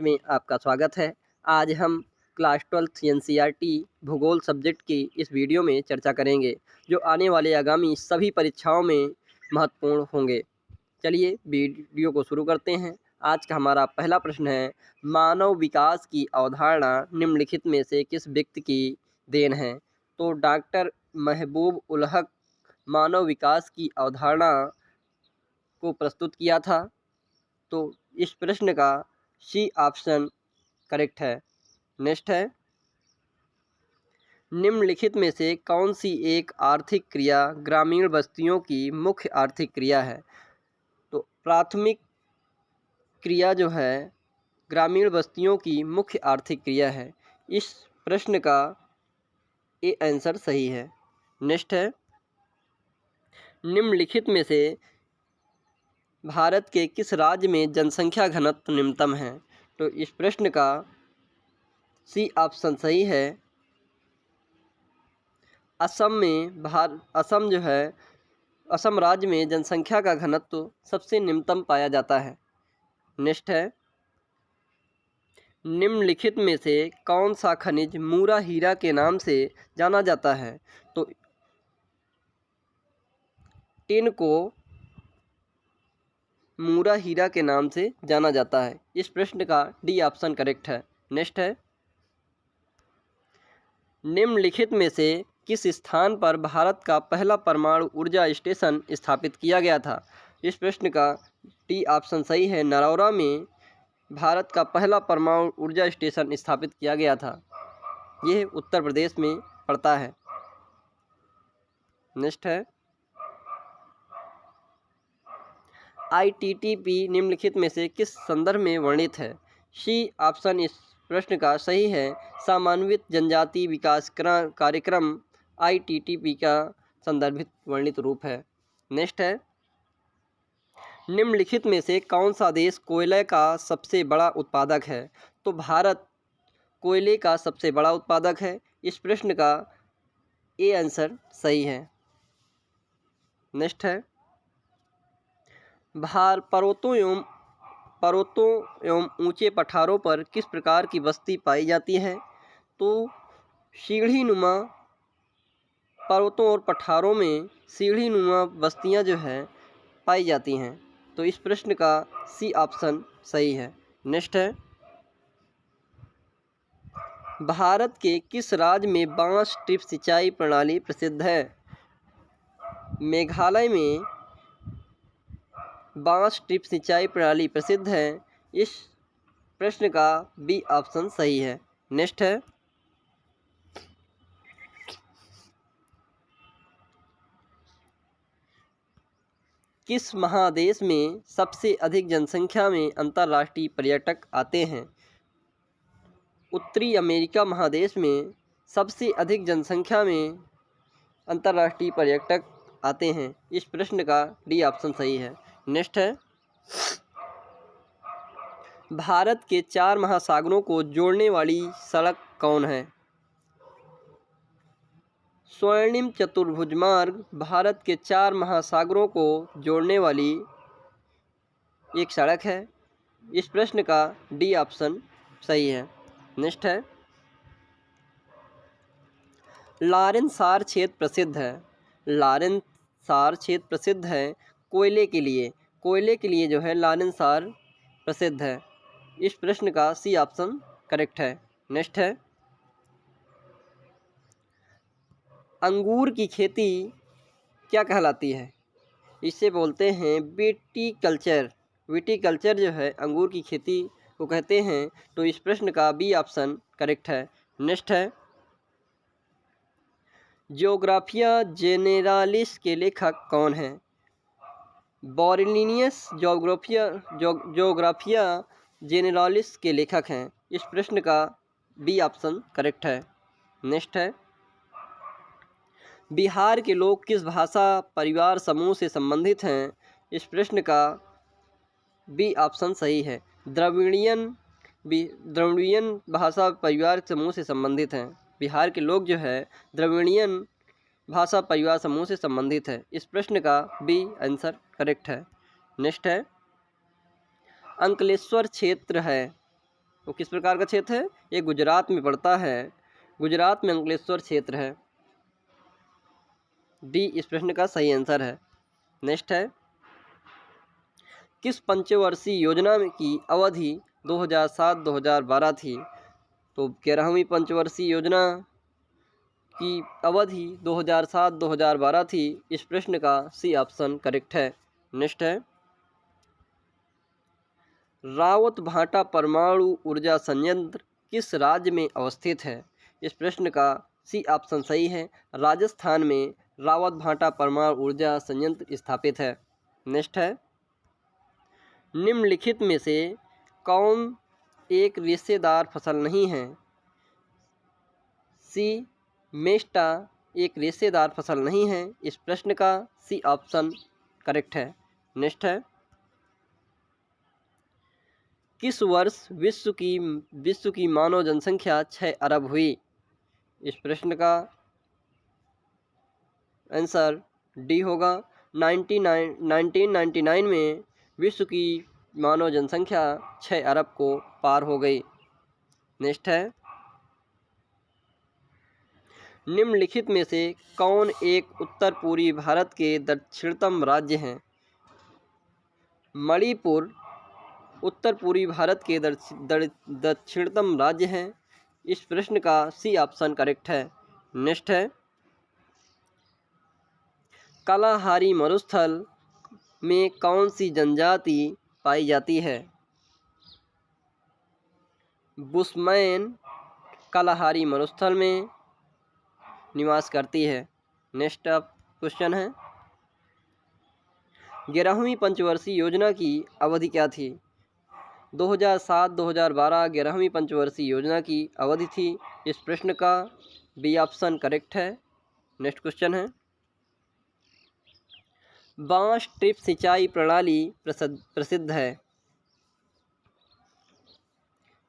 Podcast में आपका स्वागत है। आज हम क्लास 12th एनसीईआरटी भूगोल सब्जेक्ट की इस वीडियो में चर्चा करेंगे, जो आने वाले आगामी सभी परीक्षाओं में महत्वपूर्ण होंगे। चलिए वीडियो को शुरू करते हैं। आज का हमारा पहला प्रश्न है, मानव विकास की अवधारणा निम्नलिखित में से किस व्यक्ति की देन है? तो डॉक्टर महबूब उल हक मानव विकास की अवधारणा को प्रस्तुत किया था। तो इस प्रश्न का सी ऑप्शन करेक्ट है। नेक्स्ट है, निम्नलिखित में से कौन सी एक आर्थिक क्रिया ग्रामीण बस्तियों की मुख्य आर्थिक क्रिया है? तो प्राथमिक क्रिया जो है ग्रामीण बस्तियों की मुख्य आर्थिक क्रिया है। इस प्रश्न का ए आंसर सही है। नेक्स्ट है, निम्नलिखित में से भारत के किस राज्य में जनसंख्या घनत्व निम्नतम है? तो इस प्रश्न का सी ऑप्शन सही है। असम में असम जो है असम राज्य में जनसंख्या का घनत्व सबसे निम्नतम पाया जाता है। नेक्स्ट है, निम्नलिखित में से कौन सा खनिज मूरा हीरा के नाम से जाना जाता है? तो टिन को मूरा हीरा के नाम से जाना जाता है। इस प्रश्न का डी ऑप्शन करेक्ट है। नेक्स्ट है, निम्नलिखित में से किस स्थान पर भारत का पहला परमाणु ऊर्जा स्टेशन स्थापित किया गया था? इस प्रश्न का डी ऑप्शन सही है। नरौरा में भारत का पहला परमाणु ऊर्जा स्टेशन स्थापित किया गया था। यह उत्तर प्रदेश में पड़ता है। नेक्स्ट है, ITTP निम्नलिखित में से किस संदर्भ में वर्णित है? सी ऑप्शन इस प्रश्न का सही है। समन्वित जनजाति विकास कार्यक्रम ITTP का संदर्भित वर्णित रूप है। नेक्स्ट है, निम्नलिखित में से कौन सा देश कोयले का सबसे बड़ा उत्पादक है? तो भारत कोयले का सबसे बड़ा उत्पादक है। इस प्रश्न का ए आंसर सही है। नेक्स्ट है, पर्वतों एवं ऊंचे पठारों पर किस प्रकार की बस्ती पाई जाती है? तो सीढ़ी नुमा पर्वतों और पठारों में सीढ़ी नुमा बस्तियां जो है पाई जाती हैं। तो इस प्रश्न का सी ऑप्शन सही है। नेक्स्ट है, भारत के किस राज्य में बांस ड्रिप सिंचाई प्रणाली प्रसिद्ध है? मेघालय में बांस ड्रिप सिंचाई प्रणाली प्रसिद्ध है। इस प्रश्न का बी ऑप्शन सही है। नेक्स्ट है, किस महादेश में सबसे अधिक जनसंख्या में अंतर्राष्ट्रीय पर्यटक आते हैं? उत्तरी अमेरिका महादेश में सबसे अधिक जनसंख्या में अंतर्राष्ट्रीय पर्यटक आते हैं। इस प्रश्न का डी ऑप्शन सही है। नेक्स्ट है, भारत के 4 महासागरों को जोड़ने वाली सड़क कौन है? स्वर्णिम चतुर्भुज मार्ग भारत के 4 महासागरों को जोड़ने वाली एक सड़क है। इस प्रश्न का डी ऑप्शन सही है। नेक्स्ट है, लारेंसार क्षेत्र प्रसिद्ध है। लारेंसार क्षेत्र प्रसिद्ध है कोयले के लिए। कोयले के लिए जो है लारेंसार प्रसिद्ध है। इस प्रश्न का सी ऑप्शन करेक्ट है। नेक्स्ट है, अंगूर की खेती क्या कहलाती है? इसे बोलते हैं विटीकल्चर। विटीकल्चर जो है अंगूर की खेती को कहते हैं। तो इस प्रश्न का बी ऑप्शन करेक्ट है। नेक्स्ट है, जियोग्राफिया जेनेरालिस के लेखक कौन हैं? बॉर्लिनियस जियोग्राफिया जेनेरालिस के लेखक हैं। इस प्रश्न का बी ऑप्शन करेक्ट है। नेक्स्ट है, बिहार के लोग किस भाषा परिवार समूह से संबंधित हैं? इस प्रश्न का बी ऑप्शन सही है। द्रविड़ियन भाषा परिवार समूह से संबंधित हैं। बिहार के लोग जो है द्रविड़ियन भाषा परिवार समूह से संबंधित है। इस प्रश्न का बी आंसर करेक्ट है। नेक्स्ट है, अंकलेश्वर क्षेत्र है वो किस प्रकार का क्षेत्र है? ये गुजरात में पड़ता है। गुजरात में अंकलेश्वर क्षेत्र है। डी इस प्रश्न का सही आंसर है। नेक्स्ट है, किस पंचवर्षीय योजना की अवधि 2007-2012 थी? तो 11वीं पंचवर्षीय योजना की अवधि 2007-2012 थी। इस प्रश्न का सी ऑप्शन करेक्ट है। नेक्स्ट है, रावत भाटा परमाणु ऊर्जा संयंत्र किस राज्य में अवस्थित है? इस प्रश्न का सी ऑप्शन सही है। राजस्थान में रावत भाटा परमाणु ऊर्जा संयंत्र स्थापित है। नेक्स्ट है, निम्नलिखित में से कौन एक रेशेदार फसल नहीं है? सी मेस्टा एक रेशेदार फसल नहीं है। इस प्रश्न का सी ऑप्शन करेक्ट है। नेक्स्ट है, किस वर्ष विश्व की मानव जनसंख्या 6 अरब हुई? इस प्रश्न का आंसर डी होगा। 1999 में विश्व की मानव जनसंख्या 6 अरब को पार हो गई। नेक्स्ट है, निम्नलिखित में से कौन एक उत्तर पूर्वी भारत के दक्षिणतम राज्य हैं? मणिपुर उत्तर पूर्वी भारत के दक्षिणतम राज्य हैं। इस प्रश्न का सी ऑप्शन करेक्ट है। नेक्स्ट है, कालाहारी मरुस्थल में कौन सी जनजाति पाई जाती है? बुशमैन कालाहारी मरुस्थल में निवास करती है। नेक्स्ट क्वेश्चन है, 11वीं पंचवर्षीय योजना की अवधि क्या थी? 2007-2012 11वीं पंचवर्षीय योजना की अवधि थी। इस प्रश्न का बी ऑप्शन करेक्ट है। नेक्स्ट क्वेश्चन है, बांस ड्रिप सिंचाई प्रणाली प्रसिद्ध है।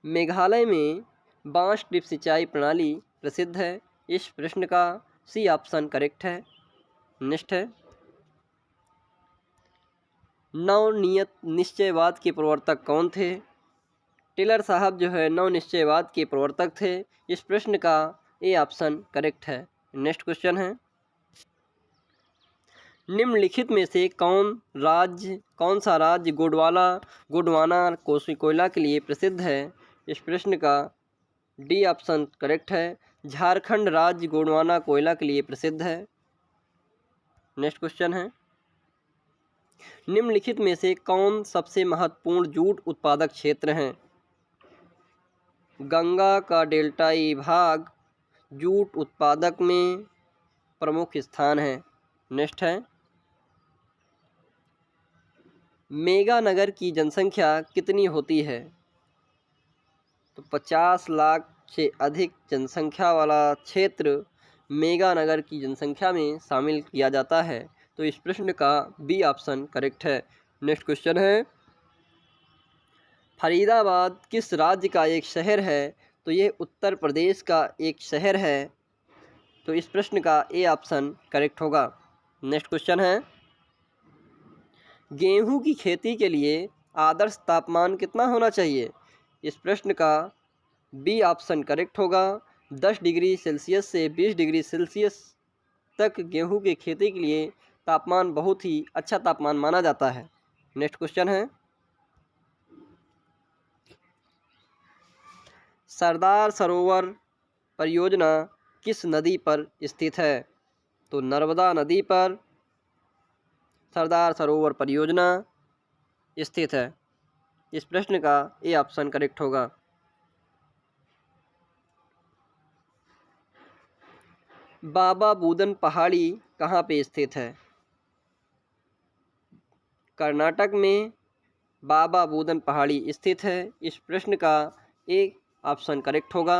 मेघालय में बांस ड्रिप सिंचाई प्रणाली प्रसिद्ध है। इस प्रश्न का सी ऑप्शन करेक्ट है। नेक्स्ट है, नवनियत निश्चयवाद के प्रवर्तक कौन थे? टेलर साहब जो है नवनिश्चयवाद के प्रवर्तक थे। इस प्रश्न का ए ऑप्शन करेक्ट है। नेक्स्ट क्वेश्चन है, निम्नलिखित में से कौन सा राज्य गोंडवाना कोयला के लिए प्रसिद्ध है? इस प्रश्न का डी ऑप्शन करेक्ट है। झारखंड राज्य गोंडवाना कोयला के लिए प्रसिद्ध है। नेक्स्ट क्वेश्चन है, निम्नलिखित में से कौन सबसे महत्वपूर्ण जूट उत्पादक क्षेत्र हैं? गंगा का डेल्टाई भाग जूट उत्पादक में प्रमुख स्थान है। नेक्स्ट है, मेगानगर की जनसंख्या कितनी होती है? तो 50 लाख से अधिक जनसंख्या वाला क्षेत्र मेगानगर की जनसंख्या में शामिल किया जाता है। तो इस प्रश्न का बी ऑप्शन करेक्ट है। नेक्स्ट क्वेश्चन है, फरीदाबाद किस राज्य का एक शहर है? तो ये उत्तर प्रदेश का एक शहर है। तो इस प्रश्न का ए ऑप्शन करेक्ट होगा। नेक्स्ट क्वेश्चन है, गेहूं की खेती के लिए आदर्श तापमान कितना होना चाहिए? इस प्रश्न का बी ऑप्शन करेक्ट होगा। 10 डिग्री सेल्सियस से 20 डिग्री सेल्सियस तक गेहूं की खेती के लिए तापमान बहुत ही अच्छा तापमान माना जाता है। नेक्स्ट क्वेश्चन है, सरदार सरोवर परियोजना किस नदी पर स्थित है? तो नर्मदा नदी पर सरदार सरोवर परियोजना स्थित है। इस प्रश्न का ए ऑप्शन करेक्ट होगा। बाबा बूदन पहाड़ी कहाँ पे स्थित है? कर्नाटक में बाबा बूदन पहाड़ी स्थित है। इस प्रश्न का ए ऑप्शन करेक्ट होगा।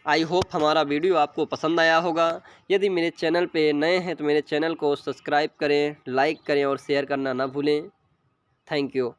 आई होप हमारा वीडियो आपको पसंद आया होगा। यदि मेरे चैनल पे नए हैं तो मेरे चैनल को सब्सक्राइब करें, लाइक करें और शेयर करना ना भूलें। Thank you.